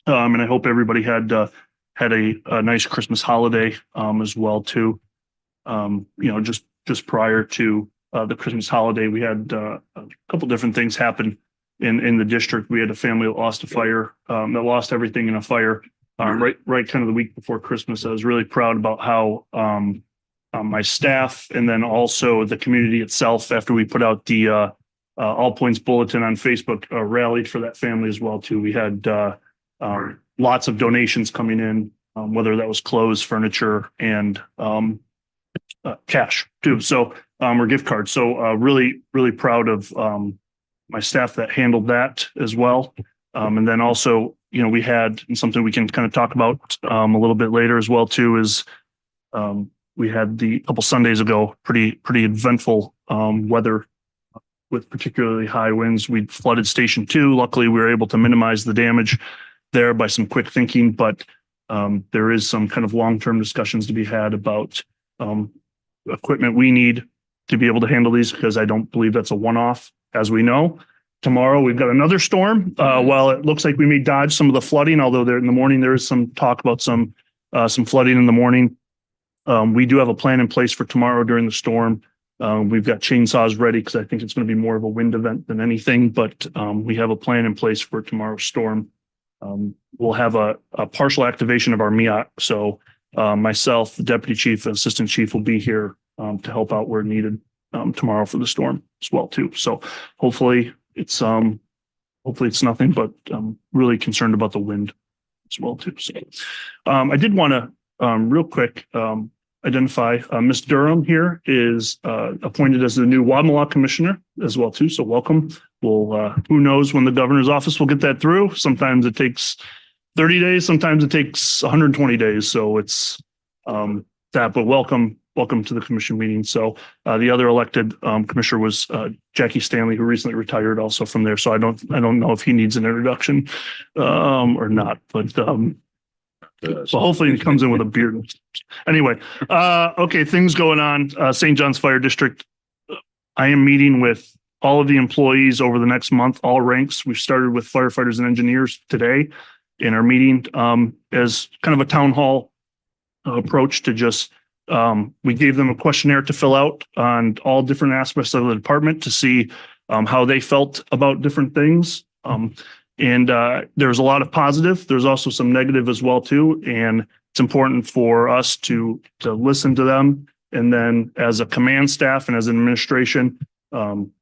And I hope everybody had a nice Christmas holiday as well too. Just prior to the Christmas holiday, we had a couple different things happen in the district. We had a family that lost a fire, that lost everything in a fire right kind of the week before Christmas. I was really proud about how my staff and then also the community itself, after we put out the All Points Bulletin on Facebook, rallied for that family as well too. We had lots of donations coming in, whether that was clothes, furniture, and cash too. So or gift cards. So really proud of my staff that handled that as well. And then also, we had, and something we can kind of talk about a little bit later as well too, is we had a couple Sundays ago, pretty eventful weather with particularly high winds. We flooded Station 2. Luckily, we were able to minimize the damage there by some quick thinking, but there is some kind of long-term discussions to be had about equipment we need to be able to handle these, because I don't believe that's a one-off. As we know, tomorrow we've got another storm. While it looks like we may dodge some of the flooding, although there in the morning there is some talk about some flooding in the morning. We do have a plan in place for tomorrow during the storm. We've got chainsaws ready because I think it's going to be more of a wind event than anything, but we have a plan in place for tomorrow's storm. We'll have a partial activation of our MEAC. So myself, the deputy chief and assistant chief will be here to help out where needed tomorrow for the storm as well too. So hopefully it's nothing, but I'm really concerned about the wind as well too. So I did want to real quick identify Ms. Durham here is appointed as the new Wadmalaw commissioner as well too. So welcome. We'll who knows when the governor's office will get that through. Sometimes it takes 30 days, sometimes it takes 120 days. So it's that, but welcome to the commission meeting. So the other elected commissioner was Jackie Stanley, who recently retired also from there. So I don't know if he needs an introduction or not, but so hopefully he comes in with a beard. Anyway, okay, things going on. St. John's Fire District. I am meeting with all of the employees over the next month, all ranks. We've started with firefighters and engineers today in our meeting as kind of a town hall approach to just, we gave them a questionnaire to fill out on all different aspects of the department to see how they felt about different things. And there's a lot of positive. There's also some negative as well too. And it's important for us to listen to them. And then as a command staff and as an administration,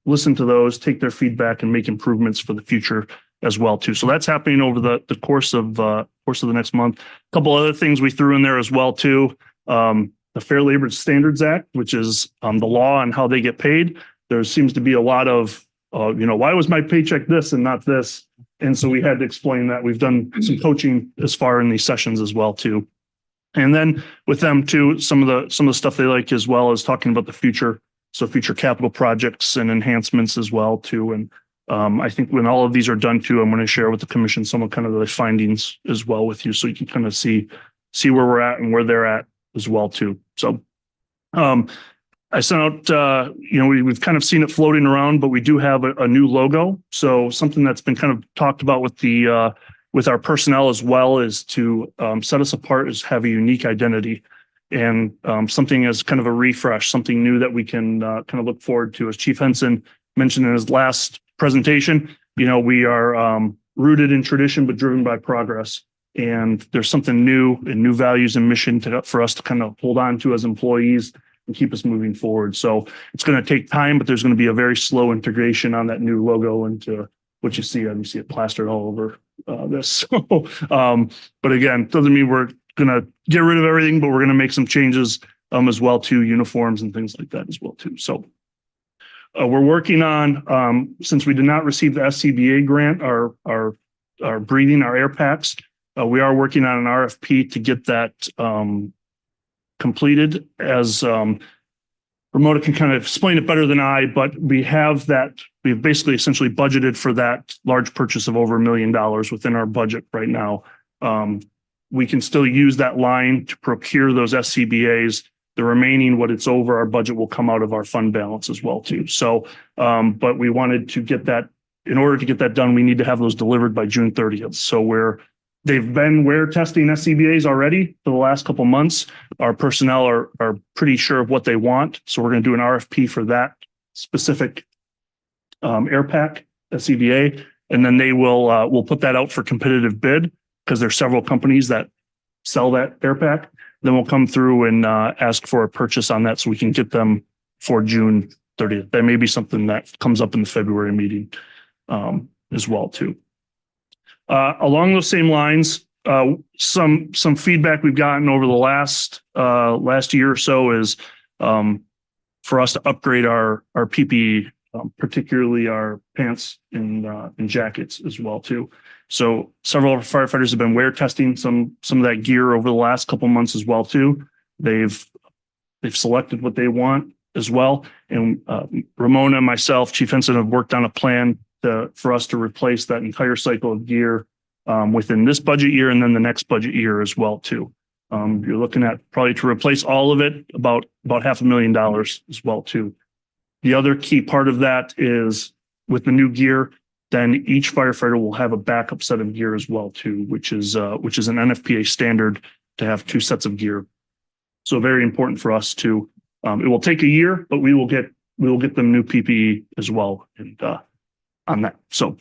listen to those, take their feedback and make improvements for the future as well too. So that's happening over the course of the next month. A couple other things we threw in there as well too. The Fair Labor Standards Act, which is the law on how they get paid. There seems to be a lot of, why was my paycheck this and not this? And so we had to explain that. We've done some coaching as far in these sessions as well too. And then with them too, some of the stuff they like as well as talking about the future. So future capital projects and enhancements as well too. And I think when all of these are done too, I'm going to share with the commission some of kind of the findings as well with you, so you can kind of see where we're at and where they're at as well too. So I sent out, we've kind of seen it floating around, but we do have a new logo. So something that's been kind of talked about with our personnel as well is to set us apart is have a unique identity and something as kind of a refresh, something new that we can kind of look forward to. As Chief Henson mentioned in his last presentation, we are rooted in tradition, but driven by progress. And there's something new and new values and mission for us to kind of hold on to as employees and keep us moving forward. So it's going to take time, but there's going to be a very slow integration on that new logo into what you see. You see it plastered all over this. So, but again, doesn't mean we're going to get rid of everything, but we're going to make some changes as well to uniforms and things like that as well too. So we're working on, since we did not receive the SCBA grant, our breathing, our air packs, we are working on an RFP to get that completed. As Ramona can kind of explain it better than I, but we have that. We've basically essentially budgeted for that large purchase of over $1 million within our budget right now. We can still use that line to procure those SCBAs. The remaining, what it's over our budget, will come out of our fund balance as well too. So, but we wanted to get that in order to get that done, we need to have those delivered by June 30th. So they've been wear testing SCBAs already for the last couple of months. Our personnel are pretty sure of what they want. So we're going to do an RFP for that specific air pack SCBA. And then we'll put that out for competitive bid because there's several companies that sell that air pack. Then we'll come through and ask for a purchase on that so we can get them for June 30th. That may be something that comes up in the February meeting as well too. Along those same lines, some feedback we've gotten over the last year or so is for us to upgrade our PPE, particularly our pants and jackets as well too. So several of our firefighters have been wear testing some of that gear over the last couple of months as well too. They've selected what they want as well. And Ramona and myself, Chief Ensign, have worked on a plan for us to replace that entire cycle of gear within this budget year and then the next budget year as well too. You're looking at probably to replace all of it about $500,000 as well too. The other key part of that is with the new gear, then each firefighter will have a backup set of gear as well too, which is an NFPA standard to have 2 sets of gear. So very important for us to. It will take a year, but we will get them new PPE as well and on that. So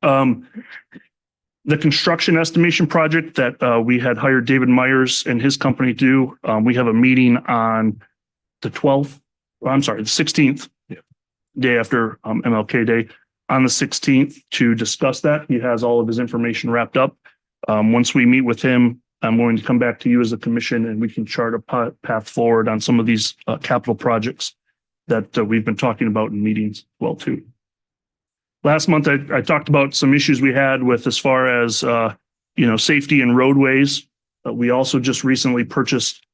the construction estimation project that we had hired David Myers and his company to do, we have a meeting on the 16th, day after MLK Day, on the 16th to discuss that. He has all of his information wrapped up. Once we meet with him, I'm going to come back to you as a commission and we can chart a path forward on some of these capital projects that we've been talking about in meetings as well too. Last month, I talked about some issues we had with as far as safety and roadways. We also just recently purchased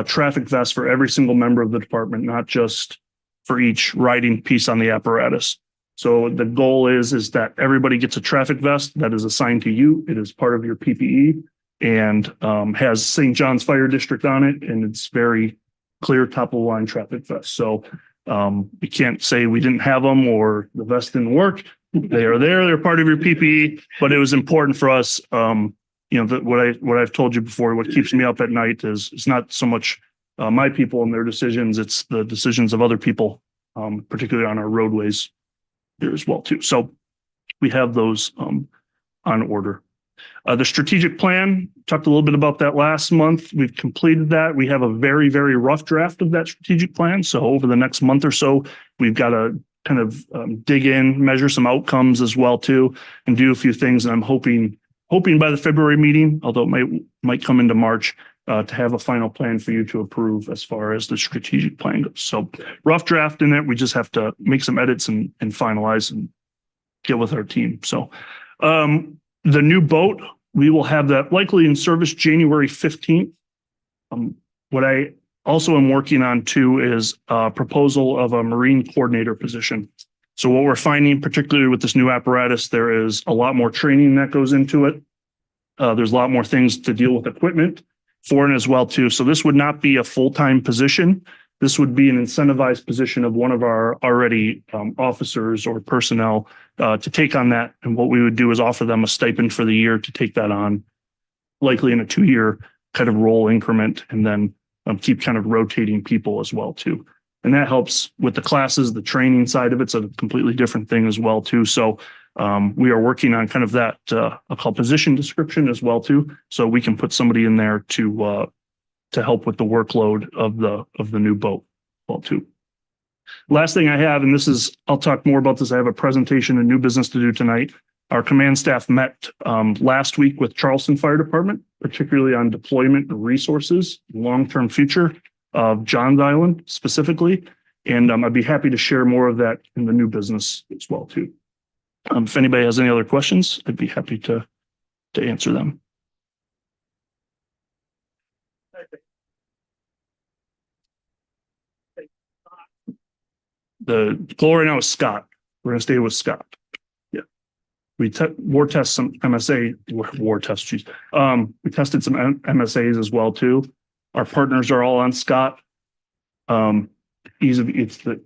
traffic vests for every single member of the department, not just for each riding piece on the apparatus. So the goal is that everybody gets a traffic vest that is assigned to you. It is part of your PPE and has St. John's Fire District on it, and it's very clear top of the line traffic vest. So we can't say we didn't have them or the vest didn't work. They are there. They're part of your PPE, but it was important for us. What I've told you before, what keeps me up at night is it's not so much my people and their decisions. It's the decisions of other people, particularly on our roadways here as well too. So we have those on order. The strategic plan, talked a little bit about that last month. We've completed that. We have a very, very rough draft of that strategic plan. So over the next month or so, we've got to kind of dig in, measure some outcomes as well too, and do a few things. And I'm hoping by the February meeting, although it might come into March, to have a final plan for you to approve as far as the strategic plan goes. So rough draft in it. We just have to make some edits and finalize and get with our team. So the new boat, we will have that likely in service January 15th. What I also am working on too is a proposal of a marine coordinator position. So what we're finding, particularly with this new apparatus, there is a lot more training that goes into it. There's a lot more things to deal with equipment for it as well too. So this would not be a full-time position. This would be an incentivized position of one of our already officers or personnel to take on that. And what we would do is offer them a stipend for the year to take that on, likely in a 2-year kind of role increment, and then keep kind of rotating people as well too. And that helps with the classes, the training side of it's a completely different thing as well too. So we are working on kind of that I'll call position description as well too. So we can put somebody in there to help with the workload of the new boat well too. Last thing I have, and this is, I'll talk more about this. I have a presentation and new business to do tonight. Our command staff met last week with Charleston Fire Department, particularly on deployment and resources, long-term future of Johns Island specifically. And I'd be happy to share more of that in the new business as well too. If anybody has any other questions, I'd be happy to answer them. The goal right now is Scott. We're going to stay with Scott. Yeah. We war test some MSA, war test, geez. We tested some MSAs as well too. Our partners are all on Scott. It's the,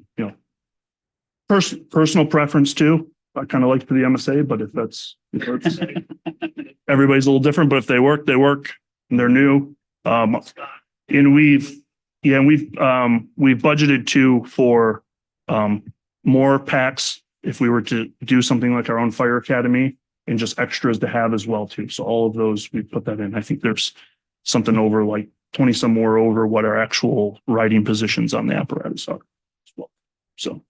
personal preference too. I kind of like the MSA, but if that's, everybody's a little different, but if they work, and they're new. And we've budgeted too for, more packs if we were to do something like our own fire academy and just extras to have as well too. So all of those, we put that in. I think there's something over like 20 some more over what our actual riding positions on the apparatus are as well. So.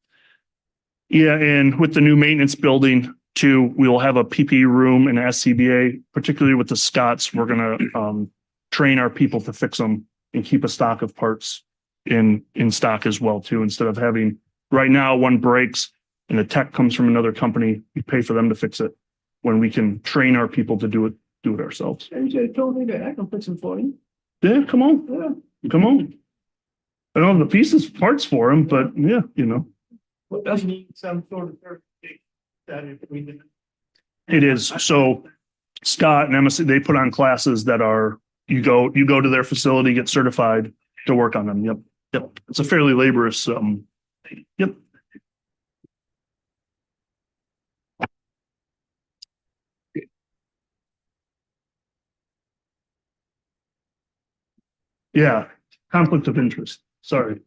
Yeah, and with the new maintenance building too, we will have a PPE room and SCBA, particularly with the Scots. We're going to train our people to fix them and keep a stock of parts in stock as well too. Instead of having right now one breaks and the tech comes from another company, we pay for them to fix it when we can train our people to do it ourselves. AJ told me that I can fix them for you. Yeah, come on. Yeah, come on. I don't have the pieces, parts for them, but yeah, you know. Well, does need some sort of certification that if we did. It is. So Scott and MSC, they put on classes that are, you go to their facility, get certified to work on them. Yep. It's a fairly laborious, yep. Yeah, conflict of interest. Sorry.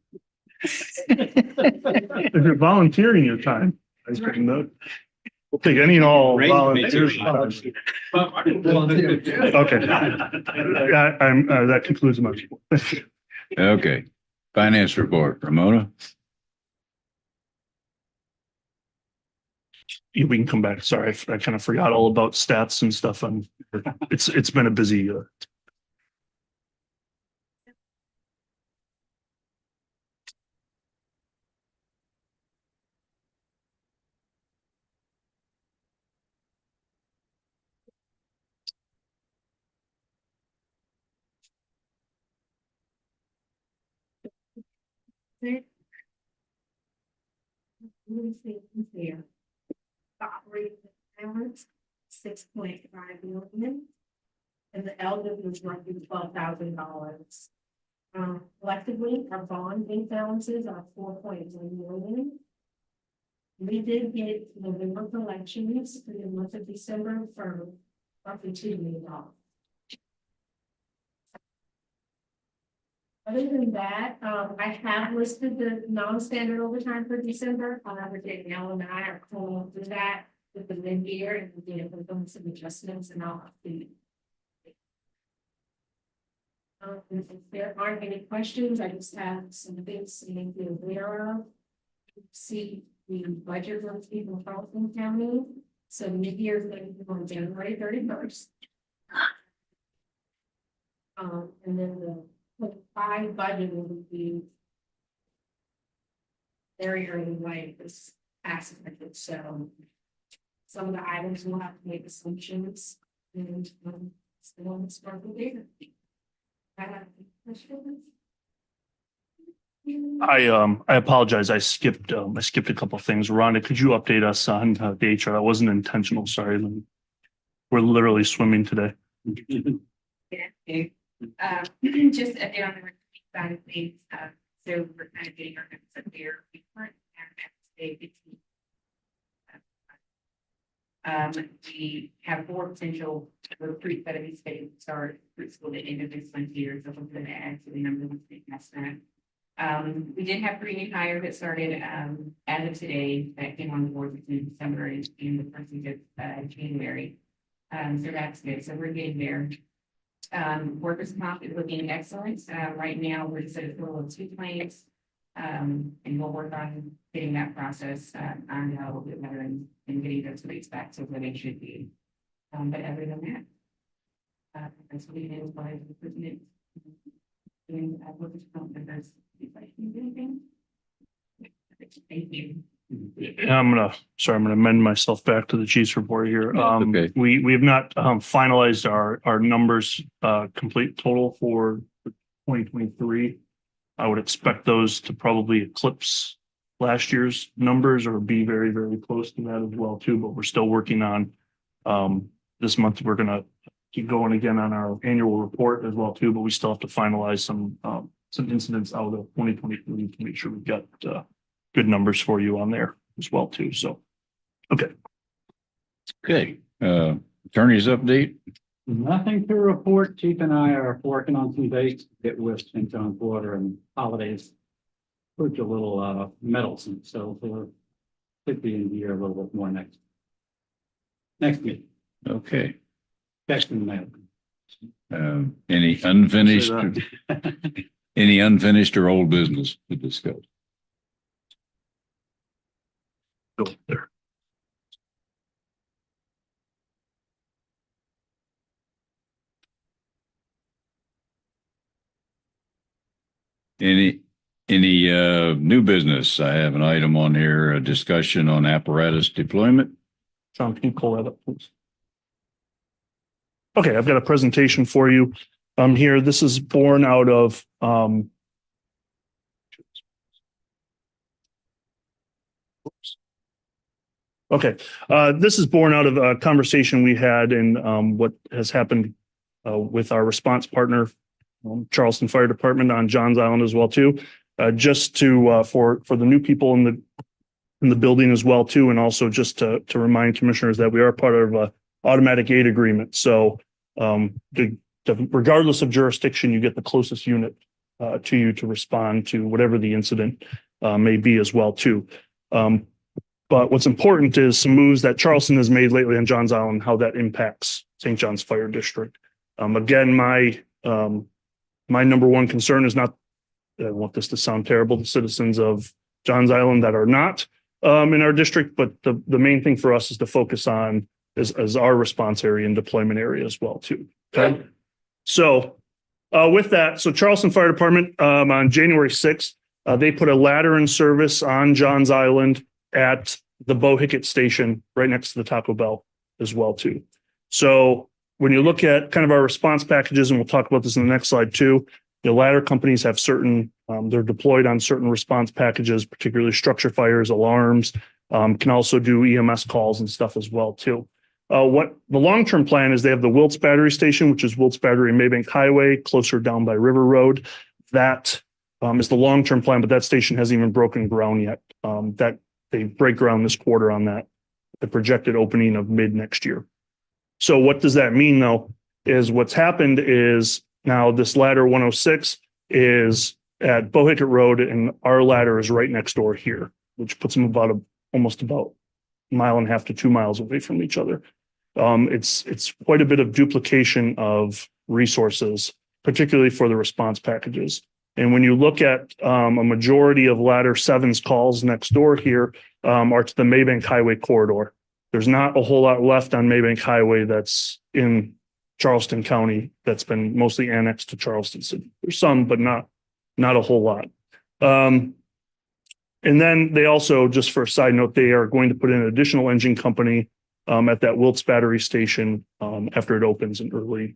If you're volunteering your time, I can know. We'll take any and all volunteers. Okay. That concludes my report. Okay. Finance report, Ramona. We can come back. Sorry, I kind of forgot all about stats and stuff. And it's been a busy. Here. Operating balance, 6.5 million. And the elder was roughly $12,000. Collectively, our bond bank balances are 4.1 million. We did get November collections for the month of December for roughly $2 million. Other than that, I have listed the non-standard overtime for December. However, Danielle and I are going through that with the mid-year and we're doing some adjustments and I'll update. If there aren't any questions, I just have some things to make you aware of. See, the budget for people in County. So mid-year is going to be on January 31st. And then the 5 budget will be very early way this aspect. So some of the items will have to make assumptions and still start the data. I apologize. I skipped a couple of things. Rhonda, could you update us on the HR? That wasn't intentional. Sorry. We're literally swimming today. Yeah. Just a bit on the recruiting side of things. So we're kind of getting our hands up there. We weren't we have 4 potential recruits that have been scheduled to start school at the end of this month year. So we're going to add to the number of past that. We did have 3 new hires that started as of today that came on board between December and the first week of January. So that's good. So we're getting there. Workers' comp is looking excellent. Right now, we're just at a total of 2 claims, and we'll work on getting that process on a little bit better and getting those rates back to where they should be. But other than that, that's what it is by recruitment. And workers' comp, and that's anything. Thank you. I'm gonna amend myself back to the chief's report here. Okay. We have not finalized our numbers complete total for 2023. I would expect those to probably eclipse last year's numbers or be very, very close to that as well too. But we're still working on this month. We're gonna keep going again on our annual report as well too. But we still have to finalize some incidents out of 2023 to make sure we've got good numbers for you on there as well too. So Okay, attorney's update. Nothing to report. Chief and I are working on some dates to get with St. John's Water and holidays. Put a little meddlesome, so we're could be in here a little bit more next meeting. Okay, Text in the mail. any unfinished, any unfinished or old business to discuss? Go there. Any new business? I have an item on here, a discussion on apparatus deployment. John, can you pull that up, please? Okay, I've got a presentation for you. Here, this is born out of okay, this is born out of a conversation we had and what has happened with our response partner, Charleston Fire Department on Johns Island as well too. Just to for the new people in the building as well too, and also just to remind commissioners that we are part of a automatic aid agreement. So regardless of jurisdiction, you get the closest unit to you to respond to whatever the incident may be as well too. But what's important is some moves that Charleston has made lately on Johns Island, how that impacts St. John's Fire District. Again, my number one concern is not, I want this to sound terrible to citizens of Johns Island that are not in our district, but the main thing for us is to focus on as our response area and deployment area as well too. Okay. So with that, so Charleston Fire Department on January 6th, they put a ladder in service on Johns Island at the Bohicket station right next to the Taco Bell as well too. So when you look at kind of our response packages, and we'll talk about this in the next slide too, the ladder companies have certain, they're deployed on certain response packages, particularly structure fires, alarms, can also do EMS calls and stuff as well too. What the long-term plan is, they have the Wiltz Battery Station, which is Wiltz Battery and Maybank Highway, closer down by River Road. That is the long-term plan, but that station hasn't even broken ground yet. That they break ground this quarter on that, the projected opening of mid next year. So what does that mean though, is what's happened is now this ladder 106 is at Bohicket Road and our ladder is right next door here, which puts them almost about a mile and a half to 2 miles away from each other. It's quite a bit of duplication of resources, particularly for the response packages. And when you look at a majority of Ladder 7's calls next door here are to the Maybank Highway corridor. There's not a whole lot left on Maybank Highway that's in Charleston County that's been mostly annexed to Charleston City. There's some, but not a whole lot. And then they also, just for a side note, they are going to put in an additional engine company at that Wiltz Battery Station after it opens in probably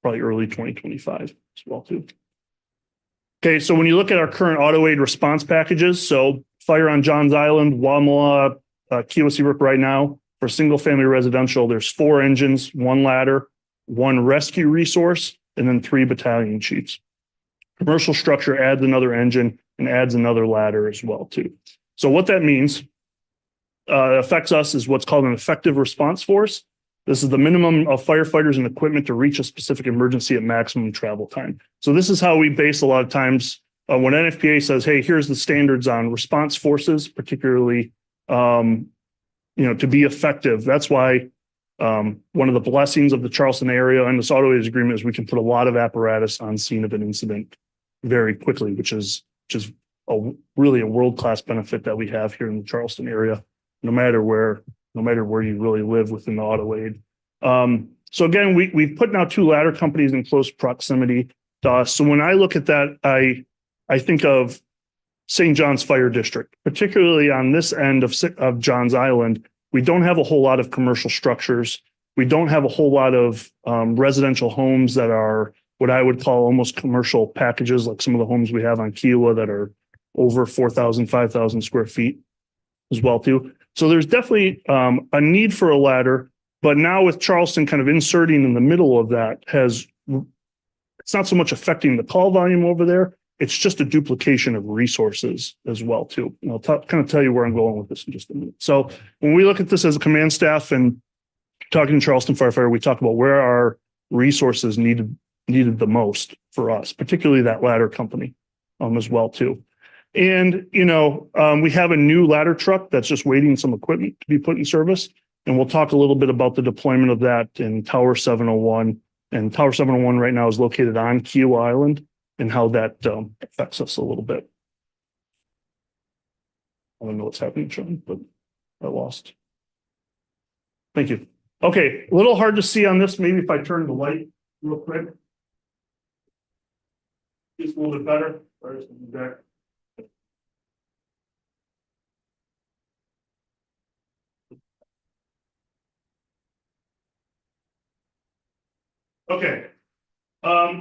early 2025 as well too. Okay, so when you look at our current auto aid response packages, so fire on Johns Island, Wamala, Kewasee Brook right now, for single family residential, there's 4 engines, 1 ladder, 1 rescue resource, and then 3 battalion chiefs. Commercial structure adds another engine and adds another ladder as well too. So what that means affects us is what's called an effective response force. This is the minimum of firefighters and equipment to reach a specific emergency at maximum travel time. So this is how we base a lot of times when NFPA says, hey, here's the standards on response forces, particularly, to be effective. That's why one of the blessings of the Charleston area and this auto aid agreement is we can put a lot of apparatus on scene of an incident very quickly, which is really a world-class benefit that we have here in the Charleston area, no matter where you really live within the auto aid. So again, we've put now 2 ladder companies in close proximity to us. So when I look at that, I think of St. John's Fire District, particularly on this end of Johns Island. We don't have a whole lot of commercial structures. We don't have a whole lot of residential homes that are what I would call almost commercial packages, like some of the homes we have on Kiowa that are over 4,000, 5,000 square feet as well too. So there's definitely a need for a ladder, but now with Charleston kind of inserting in the middle of that it's not so much affecting the call volume over there, it's just a duplication of resources as well too. And I'll kind of tell you where I'm going with this in just a minute. So when we look at this as a command staff and talking to Charleston Firefighter, we talk about where our resources needed the most for us, particularly that ladder company as well too. And, we have a new ladder truck that's just waiting some equipment to be put in service. And we'll talk a little bit about the deployment of that in Tower 701. And Tower 701 right now is located on Kiowa Island and how that affects us a little bit. I don't know what's happening, Sean, but I lost. Thank you. Okay, a little hard to see on this. Maybe if I turn the light real quick. Just a little bit better. There. Okay.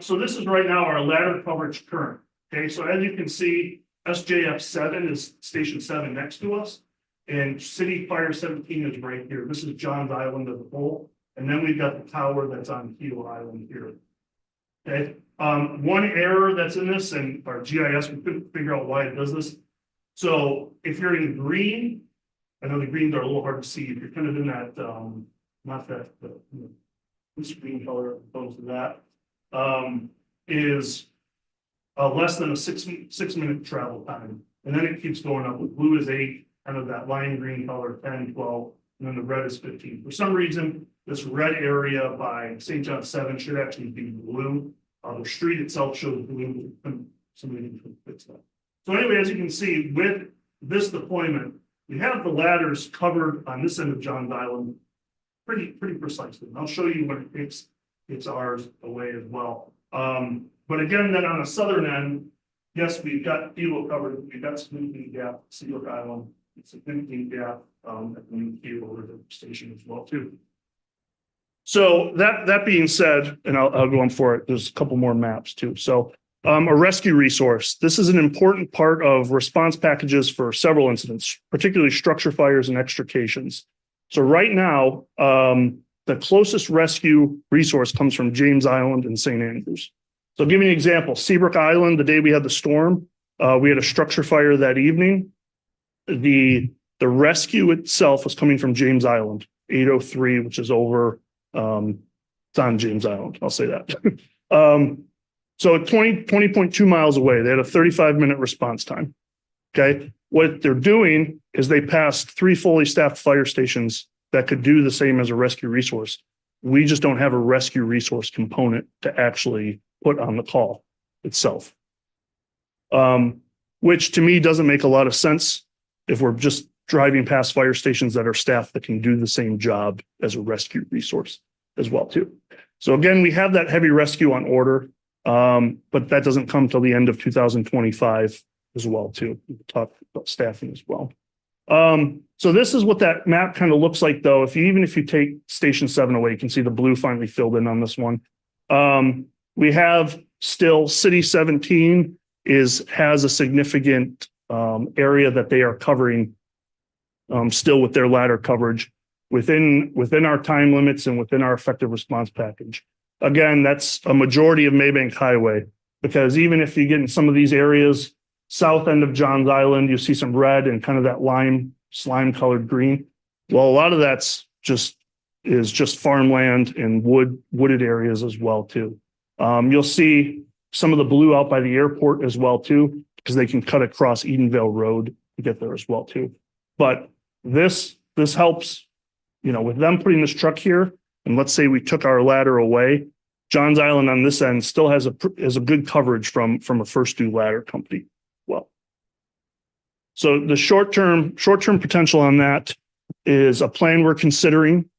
So this is right now our ladder coverage current. Okay, so as you can see, SJF7 is station 7 next to us. And City Fire 17 is right here. This is Johns Island as a whole. And then we've got the tower that's on Kiowa Island here. Okay. One error that's in this, and our GIS, we couldn't figure out why it does this. So if you're in green, I know the greens are a little hard to see. If you're kind of in that, not that, this green color opposed to that, is less than a six minute travel time. And then it keeps going up. With blue is 8, kind of that lime green color, 10, 12, and then the red is 15. For some reason, this red area by St. John 7 should actually be blue. The street itself shows blue. Somebody can fix that. So anyway, as you can see, with this deployment, we have the ladders covered on this end of Johns Island pretty precisely. And I'll show you when it takes ours away as well. But again, then on the southern end, yes, we've got Kiowa covered. We've got significant gap, Seabrook Island, significant gap at the new Kiowa River station as well too. So that being said, and I'll go on for it. There's a couple more maps too. So a rescue resource. This is an important part of response packages for several incidents, particularly structure fires and extrications. So right now, the closest rescue resource comes from James Island and St. Andrews. So I'll give you an example. Seabrook Island, the day we had the storm, we had a structure fire that evening. The rescue itself was coming from James Island, 803, which is over, it's on James Island, I'll say that. So 20.2 miles away, they had a 35-minute response time. Okay. What they're doing is they passed 3 fully staffed fire stations that could do the same as a rescue resource. We just don't have a rescue resource component to actually put on the call itself. Which to me doesn't make a lot of sense if we're just driving past fire stations that are staffed that can do the same job as a rescue resource as well too. So again, we have that heavy rescue on order, but that doesn't come till the end of 2025 as well too. We'll talk about staffing as well. So this is what that map kind of looks like though. Even if you take station 7 away, you can see the blue finally filled in on this one. We have still City 17 has a significant area that they are covering still with their ladder coverage within our time limits and within our effective response package. Again, that's a majority of Maybank Highway, because even if you get in some of these areas, south end of Johns Island, you see some red and kind of that slime colored green. Well, a lot of that's just farmland and wooded areas as well too. You'll see some of the blue out by the airport as well too, because they can cut across Edenvale Road to get there as well too. But this helps, with them putting this truck here, and let's say we took our ladder away, Johns Island on this end still has a good coverage from a first due ladder company. Well, so the short-term potential on that is a plan we're considering,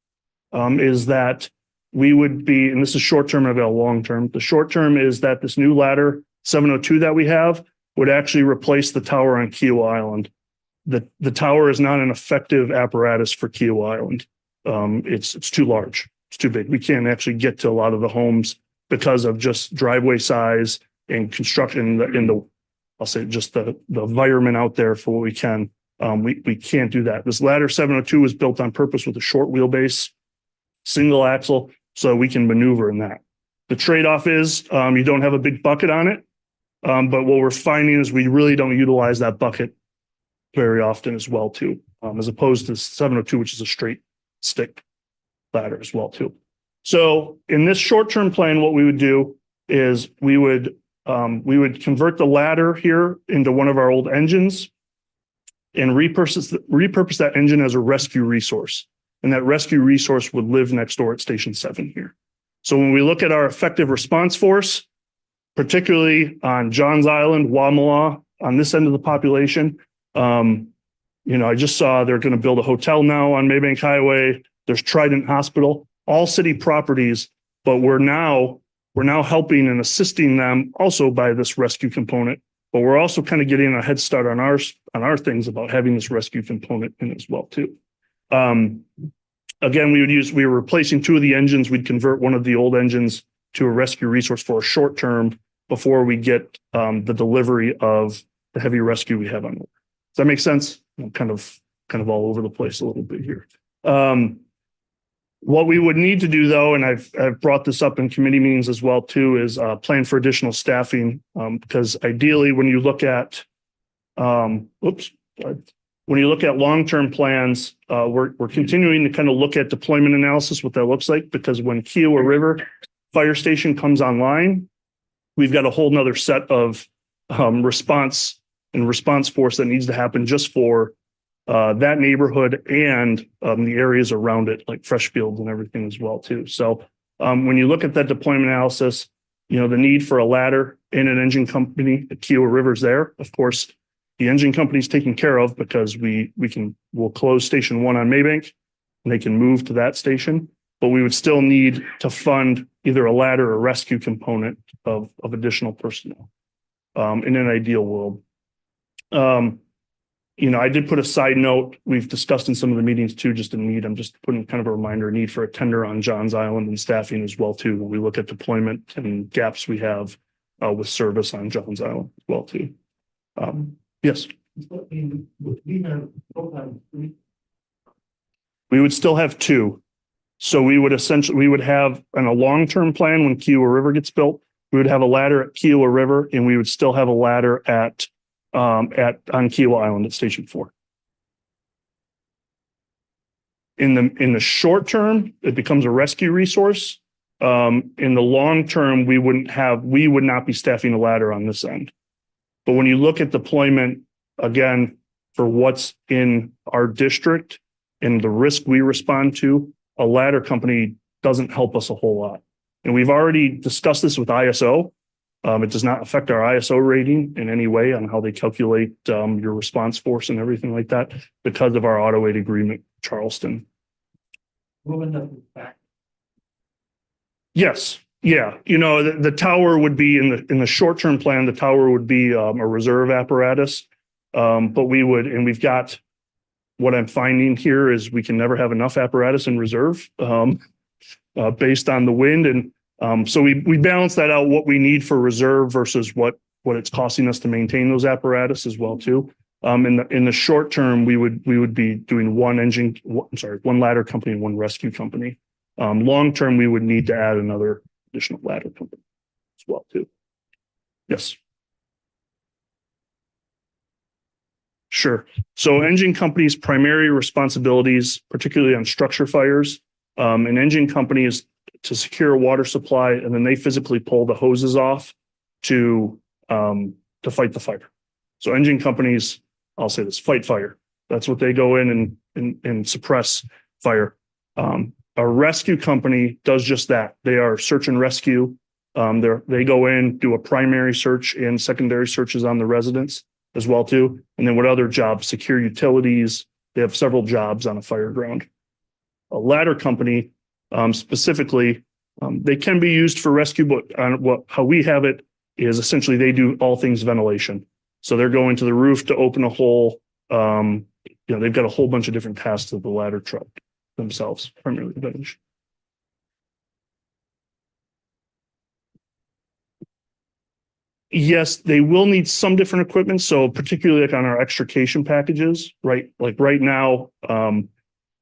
is that we would be, and this is short-term and a long-term. The short-term is that this new ladder 702 that we have would actually replace the tower on Kiowa Island. The tower is not an effective apparatus for Kiowa Island. It's too large. It's too big. We can't actually get to a lot of the homes because of just driveway size and construction in the I'll say just the environment out there for what we can. We can't do that. This ladder 702 was built on purpose with a short wheelbase, single axle, so we can maneuver in that. The trade-off is you don't have a big bucket on it. But what we're finding is we really don't utilize that bucket very often as well too, as opposed to 702, which is a straight stick ladder as well too. So in this short-term plan, what we would do is we would convert the ladder here into one of our old engines and repurpose that engine as a rescue resource. And that rescue resource would live next door at Station 7 here. So when we look at our effective response force, particularly on Johns Island, Wamala, on this end of the population, I just saw they're going to build a hotel now on Maybank Highway. There's Trident Hospital, all city properties, but we're now helping and assisting them also by this rescue component. But we're also kind of getting a head start on our things about having this rescue component in as well too. Again, we were replacing 2 of the engines. We'd convert one of the old engines to a rescue resource for a short term before we get the delivery of the heavy rescue we have on. Does that make sense? I'm kind of all over the place a little bit here. What we would need to do though, and I've brought this up in committee meetings as well too, is plan for additional staffing, because ideally when you look at long-term plans, we're continuing to kind of look at deployment analysis, what that looks like, because when Kiowa River Fire Station comes online, we've got a whole nother set of response force that needs to happen just for that neighborhood and the areas around it, like Freshfields and everything as well too. So when you look at that deployment analysis, the need for a ladder in an engine company at Kiowa River's there. Of course, the engine company's taken care of because we'll close Station 1 on Maybank and they can move to that station, but we would still need to fund either a ladder or rescue component of additional personnel in an ideal world. I did put a side note. We've discussed in some of the meetings too, just a need. I'm just putting kind of a reminder, need for a tender on Johns Island and staffing as well too, when we look at deployment and gaps we have with service on Johns Island as well too. Yes. We would still have 2. So we would have in a long-term plan when Kiowa River gets built, we would have a ladder at Kiowa River and we would still have a ladder on Kiowa Island at Station 4. In the short term, it becomes a rescue resource. In the long term, we would not be staffing a ladder on this end. But when you look at deployment, again, for what's in our district and the risk we respond to, a ladder company doesn't help us a whole lot. And we've already discussed this with ISO. It does not affect our ISO rating in any way on how they calculate your response force and everything like that because of our auto aid agreement, Charleston. Yes. Yeah. The tower would be in the short-term plan, the tower would be a reserve apparatus. But we've got, what I'm finding here is we can never have enough apparatus in reserve based on the wind. And so we balance that out, what we need for reserve versus what it's costing us to maintain those apparatus as well too. In the short term, we would be doing one ladder company and one rescue company. Long term, we would need to add another additional ladder company as well too. Yes. Sure. So engine companies' primary responsibilities, particularly on structure fires, an engine company is to secure a water supply, and then they physically pull the hoses off to fight the fire. So engine companies, I'll say this, fight fire. That's what they go in and suppress fire. A rescue company does just that. They are search and rescue. They go in, do a primary search and secondary searches on the residents as well too. And then what other jobs? Secure utilities. They have several jobs on a fire ground. A ladder company, specifically, they can be used for rescue, but how we have it is essentially they do all things ventilation. So they're going to the roof to open a hole. They've got a whole bunch of different tasks of the ladder truck themselves, primarily ventilation. Yes, they will need some different equipment. So particularly like on our extrication packages, right? Like right now,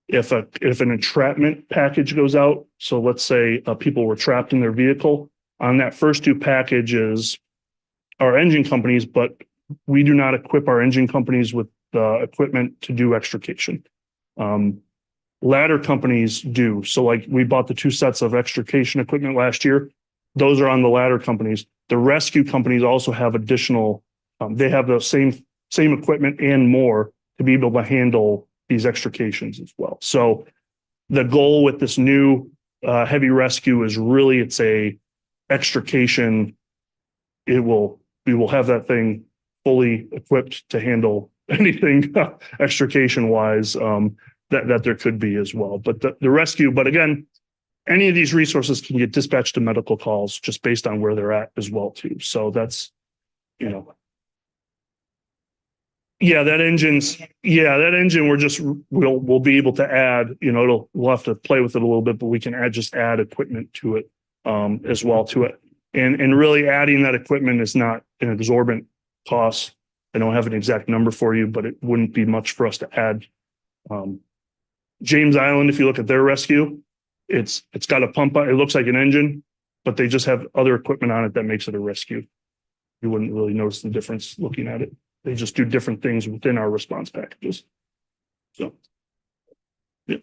if an entrapment package goes out, so let's say people were trapped in their vehicle, on that first 2 packages, our engine companies, but we do not equip our engine companies with the equipment to do extrication. Ladder companies do. So like we bought the 2 sets of extrication equipment last year. Those are on the ladder companies. The rescue companies also have additional, they have the same equipment and more to be able to handle these extrications as well. So the goal with this new heavy rescue is really it's a extrication. We will have that thing fully equipped to handle anything extrication wise that there could be as well. But the rescue, but again, any of these resources can get dispatched to medical calls just based on where they're at as well too. So that's, you know. Yeah, that engine, we'll be able to add, you know, we'll have to play with it a little bit, but we can add equipment to it as well to it. And really adding that equipment is not an exorbitant cost. I don't have an exact number for you, but it wouldn't be much for us to add. James Island, if you look at their rescue, it's got a pump on it. It looks like an engine, but they just have other equipment on it that makes it a rescue. You wouldn't really notice the difference looking at it. They just do different things within our response packages. So, yeah.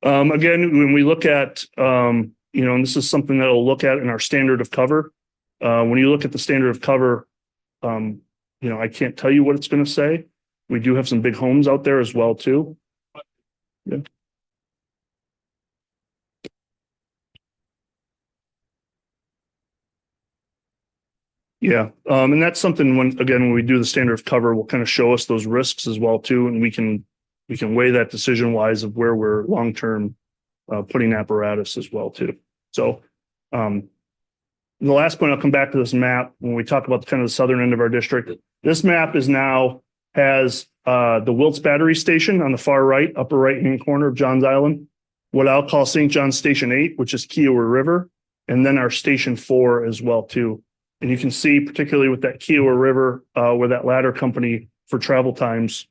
Again, when we look at, you know, and this is something that we'll look at in our standard of cover. When you look at the standard of cover, you know, I can't tell you what it's going to say. We do have some big homes out there as well, too. Yeah. Yeah. And that's something when we do the standard of cover, will kind of show us those risks as well, too. And we can weigh that decision wise of where we're long-term putting apparatus as well, too. So, the last point, I'll come back to this map when we talk about kind of the southern end of our district. This map is now has the Wilts Battery Station on the far right, upper right-hand corner of Johns Island, what I'll call St. John's Station 8, which is Kiowa River, and then our Station 4 as well, too. And you can see, particularly with that Kiowa River, where that ladder company for travel times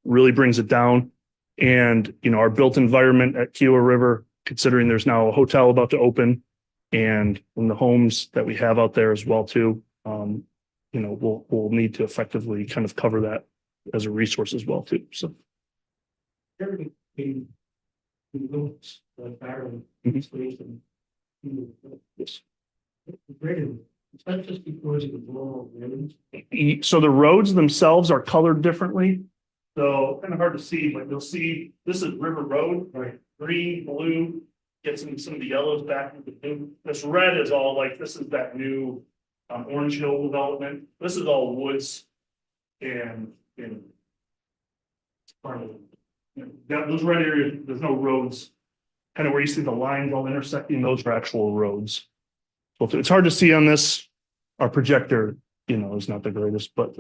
really brings it down. And, you know, our built environment at Kiowa River, considering there's now a hotel about to open, and in the homes that we have out there as well, too, you know, we'll need to effectively kind of cover that as a resource as well, too. So. Yes. That's just because of the rural areas. So the roads themselves are colored differently. So kind of hard to see, but you'll see this is River Road, right? Green, blue, get some of the yellows back into the blue. This red is all like, this is that new Orange Hill development. This is all woods and part of, you know, those red areas, there's no roads. Kind of where you see the lines all intersecting, those are actual roads. So it's hard to see on this. Our projector, you know, is not the greatest, but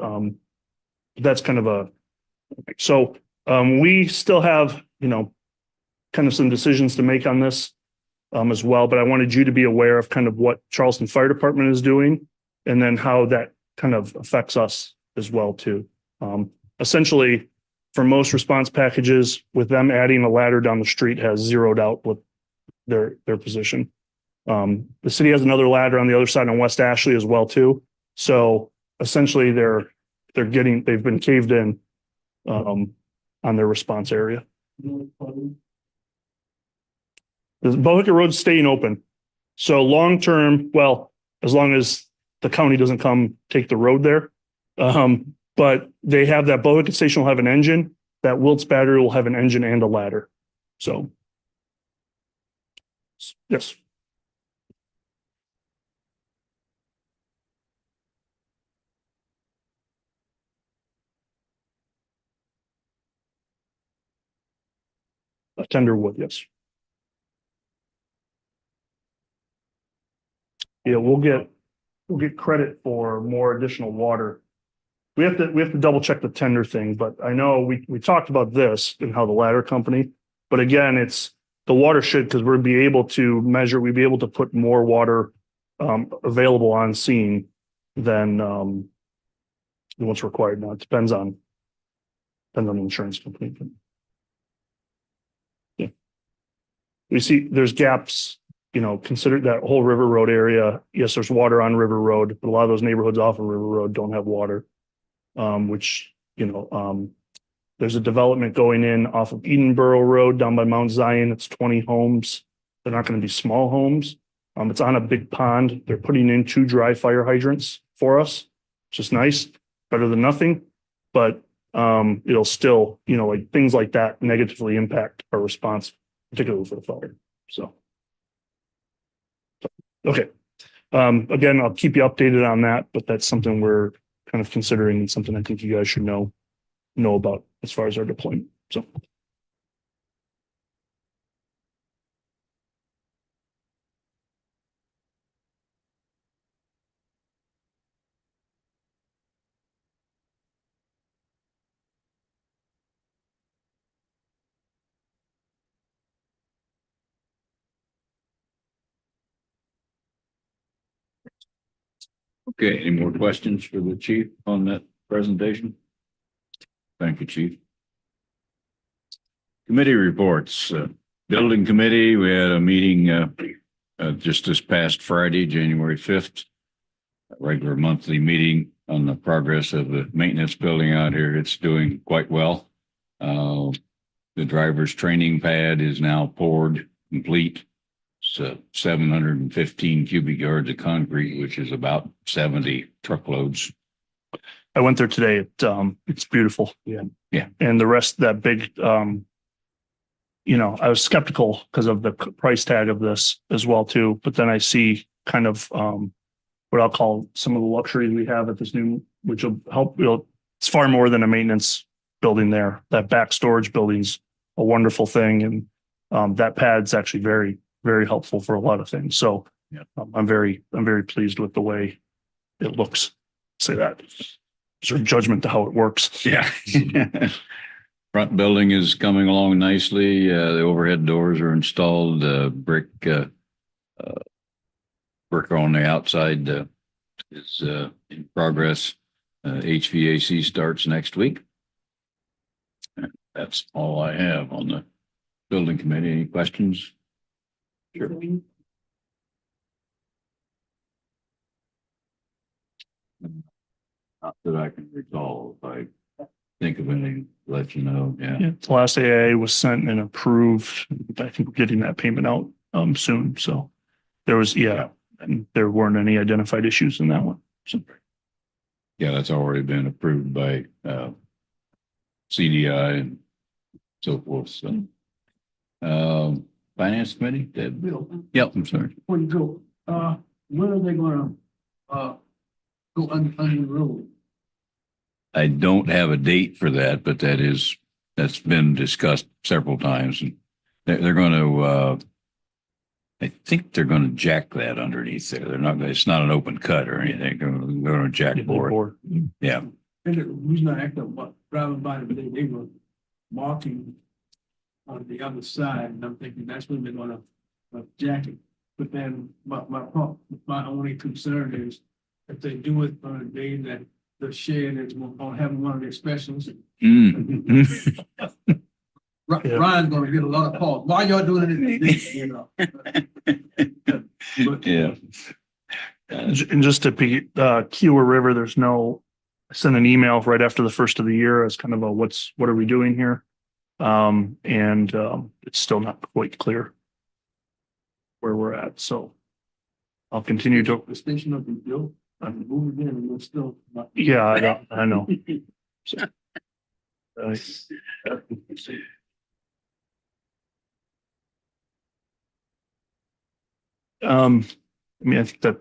that's kind of a, so we still have, you know, kind of some decisions to make on this as well, but I wanted you to be aware of kind of what Charleston Fire Department is doing and then how that kind of affects us as well, too. Essentially, for most response packages, with them adding a ladder down the street has zeroed out with their position. The city has another ladder on the other side on West Ashley as well, too. So essentially they've been caved in on their response area. The Bohicket Road's staying open. So long term, well, as long as the county doesn't come take the road there. But they have that Bohicket station will have an engine, that Wilts battery will have an engine and a ladder. So yes. A tender wood, yes. Yeah, we'll get credit for more additional water. We have to double check the tender thing, but I know we talked about this and how the ladder company, but again, it's the water should, because we'd be able to put more water available on scene than what's required now. It depends on the insurance company. Yeah. we see there's gaps, consider that whole River Road area. Yes, there's water on River Road, but a lot of those neighborhoods off of River Road don't have water. Which, there's a development going in off of Edenborough Road down by Mount Zion. It's 20 homes. They're not going to be small homes. It's on a big pond. They're putting in 2 dry fire hydrants for us, which is nice, better than nothing. But it'll still, like things like that negatively impact our response, particularly for the fire. So, okay. Again, I'll keep you updated on that, but that's something we're kind of considering and something I think you guys should know about as far as our deployment. So. Okay, any more questions for the chief on that presentation? Thank you, chief. Committee reports, building committee, we had a meeting just this past Friday, January 5th. A regular monthly meeting on the progress of the maintenance building out here. It's doing quite well. The driver's training pad is now poured, complete. It's 715 cubic yards of concrete, which is about 70 truckloads. I went there today. It's beautiful. Yeah. Yeah. And the rest of that big, I was skeptical because of the price tag of this as well too. But then I see kind of what I'll call some of the luxuries we have at this new, which will help. It's far more than a maintenance building there. That back storage building's a wonderful thing, and that pad's actually very, very helpful for a lot of things. So yeah. I'm very pleased with the way it looks. Say that. Sort of judgment to how it works. Yeah. Front building is coming along nicely. The overhead doors are installed. Brick on the outside is in progress. HVAC starts next week. That's all I have on the building committee. Any questions? Sure. Not that I can recall. If I think of anything, let you know. Yeah. The last AIA was sent and approved. I think we're getting that payment out soon. So there was, and there weren't any identified issues in that one. So Yeah, that's already been approved by CDI and so forth. So finance committee, Deb. Bill, Yep, I'm sorry. before you go, when are they gonna, go under the road? I don't have a date for that, but that's been discussed several times. And they're going to, I think they're going to jack that underneath there. It's not an open cut or anything. They're going to jack board. Yeah. And the reason I asked about driving by today, they were marking on the other side, and I'm thinking that's when they're gonna jack it. But then my only concern is if they do it on a day that the shed is on having one of their specials. Mm. Ryan's gonna get a lot of calls. Why y'all doing it? But, Yeah. and just to be Kiowa River, there's no. I sent an email right after the first of the year as kind of a what are we doing here, and it's still not quite clear where we're at. So I'll continue to. The station will be built. I'm moving in, and we're still. Yeah, I know. So, I mean, I think that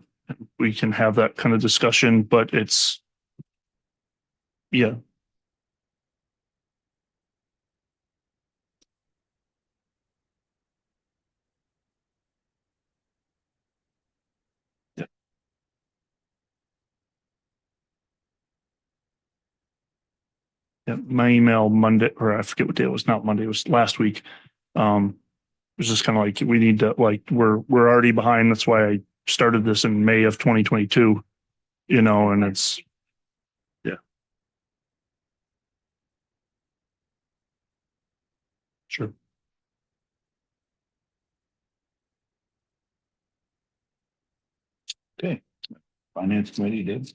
we can have that kind of discussion, but it's, yeah. Yeah. Yeah, my email Monday, or I forget what day it was, not Monday, it was last week. It was just kind of like, we need to, like, we're already behind. That's why I started this in May of 2022, and it's, yeah. Sure. Okay. Finance committee did.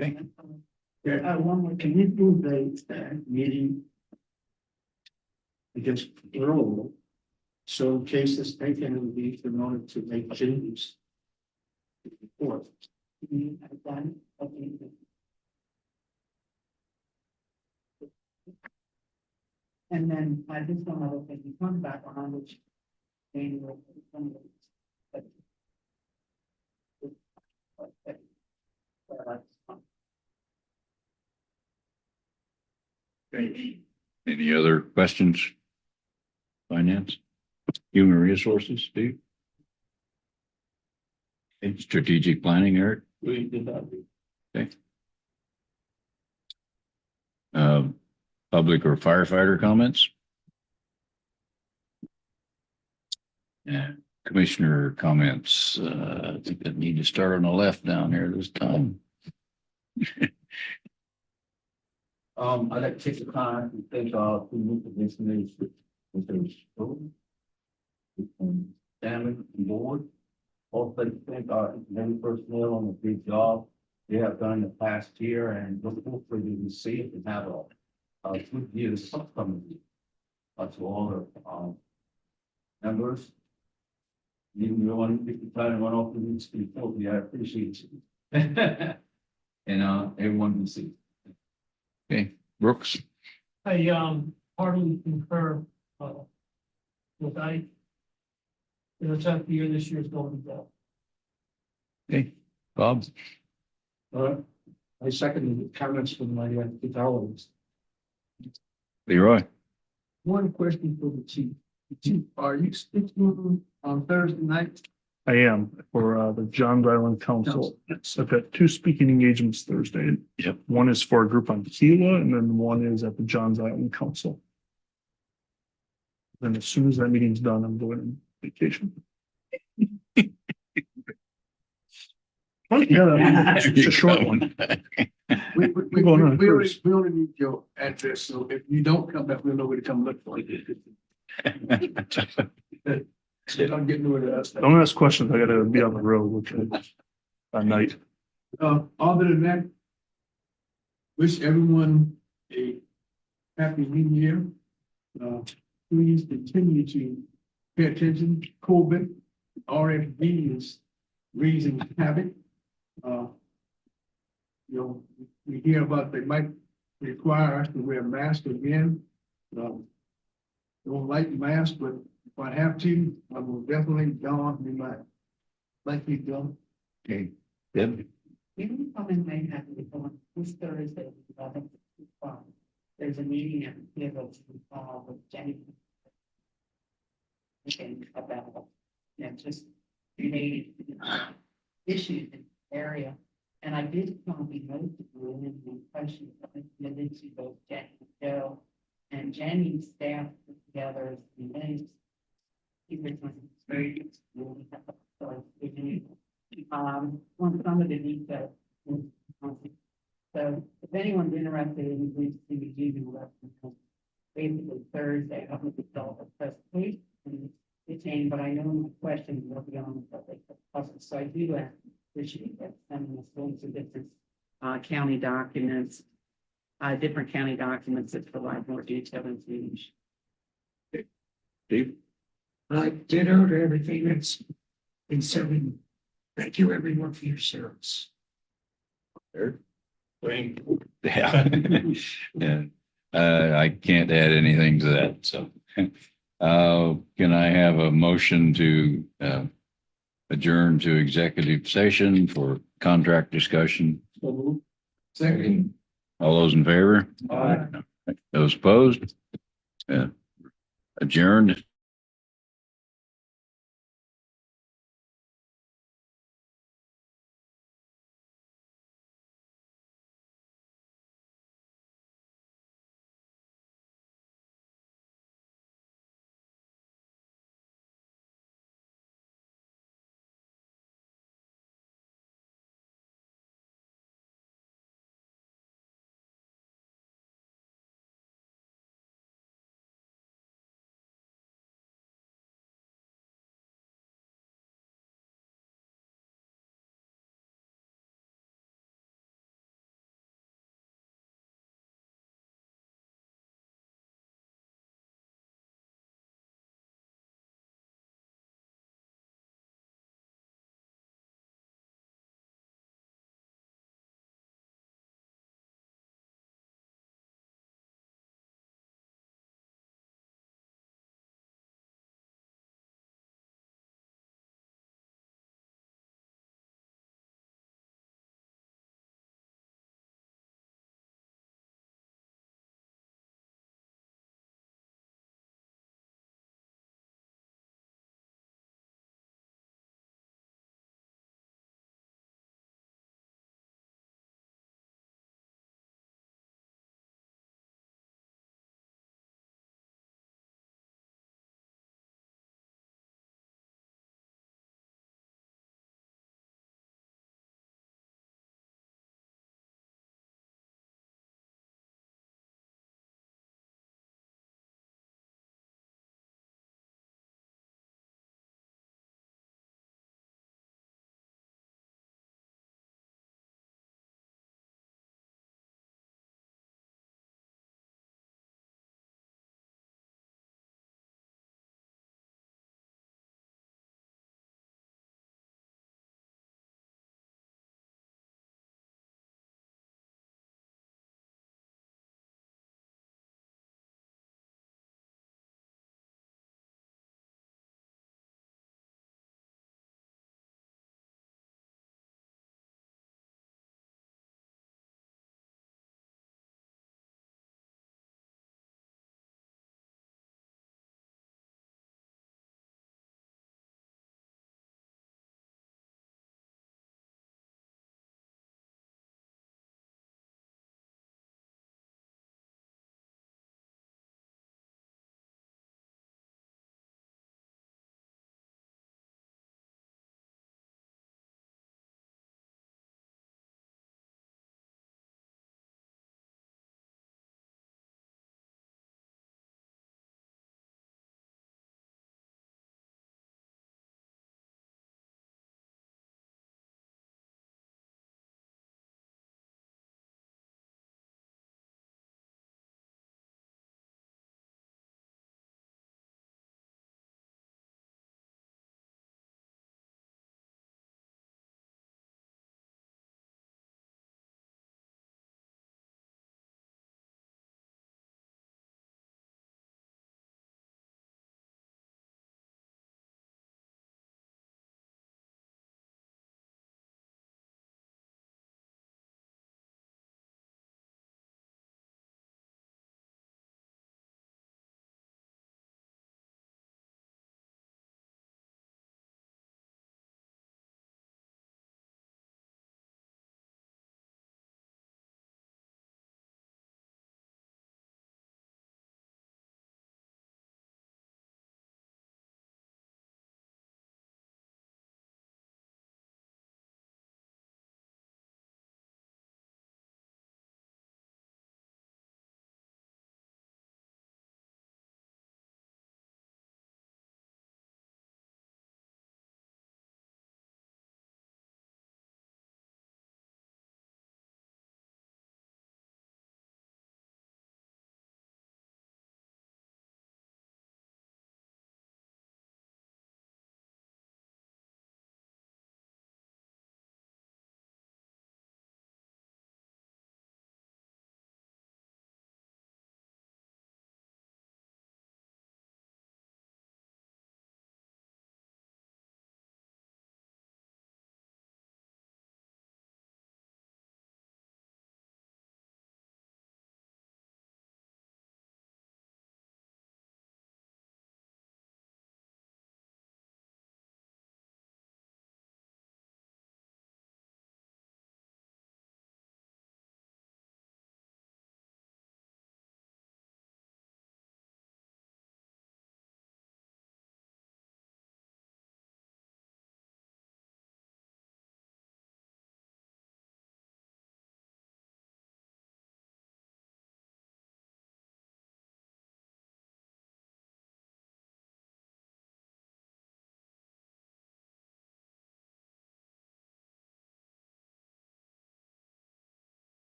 Okay. Yeah, one more, can you do the meeting? I guess, earlier, so in case this taken will be in order to make changes. Or. I've done, okay. And then I just one other thing, you come back on which. Annual. Any other questions? Finance? Human resources, Steve? Okay, strategic planning, Eric? We did that. Okay. Public or firefighter comments? Yeah, commissioner comments. I think I need to start on the left down here this time. I'd like to take the time to thank our two commissioners, Mr. Stone, Chairman and board. Also, like to thank our many personnel on the big job they have done in the past year, and hopefully we can see it and have a good year this upcoming year. To all the members. Even though I'm trying to run off the weeks before, I appreciate you. And everyone can see. Okay, Brooks? I, heartily concur, with I. You know, tough year this year is going to go. Okay, Bob? I second the comments from my, colleagues. Leroy? One question for the chief. Chief, are you speaking on Thursday night? I am for the Johns Island Council. Yes, I've got two speaking engagements Thursday. Yep. One is for a group on Gila, and then one is at the Johns Island Council. Then as soon as that meeting's done, I'm going on vacation. Yeah, it's a short one. We only need your address, so if you don't come back, we'll know where to come look for you. I'm getting rid of that. Don't ask questions. I gotta be on the road, which is at night. Other than that, wish everyone a happy new year. Please continue to pay attention. COVID, RFD is raising havoc. We hear about they might require us to wear masks again. Don't like masks, but if I have to, I will definitely don me my. Like you do. Okay, Deb? The only comment I have is on this Thursday, there's a meeting at the table with Jenny. About, just related issues in the area. And I did probably note the questions related to both Jenny and Joe. And Jenny's staff put together some things. Very on some of the details. So if anyone's interested in using basically Thursday, I'm going to start a presentation and retain, but I know my questions will be on the subject. So I do appreciate that sending us links to different county documents, different county documents that provide more detailed information. Steve? Ditto to everything that's been said. Thank you everyone for your service. Eric? Yeah. Yeah. I can't add anything to that, so. Can I have a motion to adjourn to executive session for contract discussion? Second. All those in favor? Aye. Those opposed? Yeah. adjourned.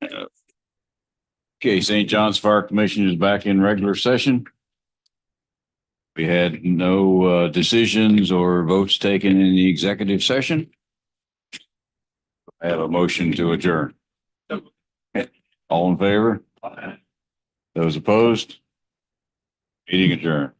Okay, St. John's Fire Commission is back in regular session. We had no decisions or votes taken in the executive session. I have a motion to adjourn. All in favor? Those opposed? Meeting adjourned.